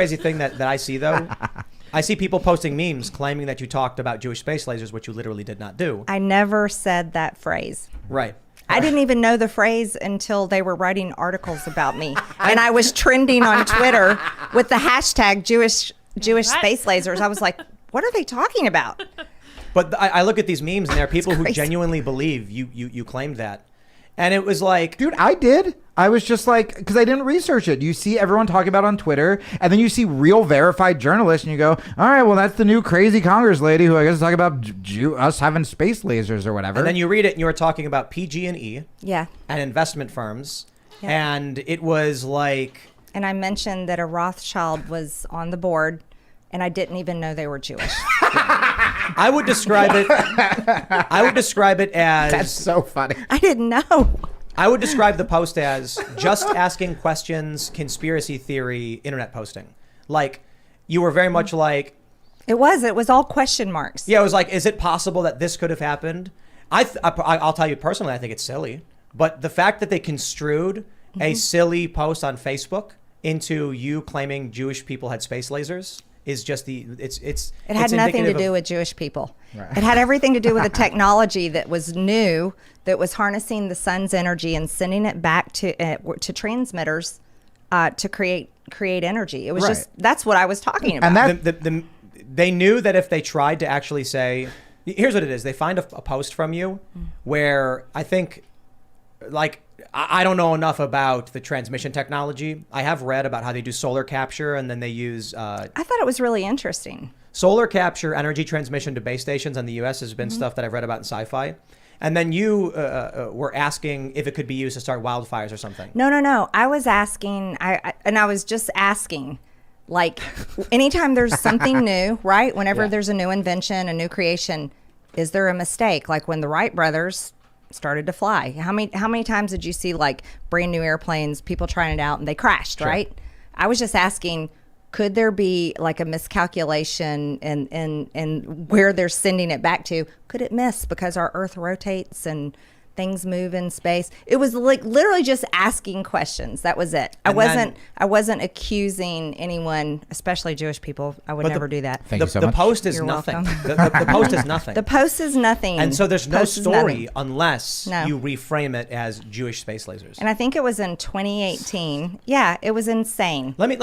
Crazy thing that I see, though. I see people posting memes claiming that you talked about Jewish space lasers, which you literally did not do. I never said that phrase. Right. I didn't even know the phrase until they were writing articles about me. And I was trending on Twitter with the hashtag Jewish space lasers. I was like, what are they talking about? But I look at these memes, and there are people who genuinely believe you claimed that. And it was like... Dude, I did. I was just like, because I didn't research it. You see everyone talking about it on Twitter, and then you see real verified journalists, and you go, all right, well, that's the new crazy Congress lady who I guess is talking about us having space lasers or whatever. And then you read it, and you were talking about PG&E. Yeah. And investment firms. Yeah. And it was like... And I mentioned that a Rothschild was on the board, and I didn't even know they were Jewish. I would describe it as... That's so funny. I didn't know. I would describe the post as just asking questions, conspiracy theory, internet posting. Like, you were very much like... It was all question marks. Yeah, it was like, is it possible that this could have happened? I'll tell you personally, I think it's silly. But the fact that they construed a silly post on Facebook into you claiming Jewish people had space lasers... is just it had nothing to do with Jewish people. Right. It had everything to do with a technology that was new, that was harnessing the sun's energy and sending it back to transmitters to create energy. It was just, that's what I was talking about. And they knew that if they tried to actually say, here's what it is, they find a post from you where I think, like, I don't know enough about the transmission technology. I have read about how they do solar capture, and then they use... I thought it was really interesting. Solar capture, energy transmission to base stations in the U.S. has been stuff that I've read about in sci-fi. And then you were asking if it could be used to start wildfires or something. No. I was asking, I was just asking, like, anytime there's something new, right? Whenever there's a new invention, a new creation, is there a mistake? Like when the Wright brothers... started to fly. How many times did you see like brand new airplanes, people trying it out and they crashed, right? I was just asking, could there be like a miscalculation in where they're sending it back to? Could it miss because our Earth rotates and things move in space? It was like literally just asking questions. That was it. I wasn't accusing anyone, especially Jewish people. I would never do that. Thank you so much. The post is You're nothing. welcome. The post is nothing. The post is nothing. And so there's no Post is story nothing. unless No. you reframe it as Jewish space lasers. And I think it was in 2018. Yeah, it was insane. Let me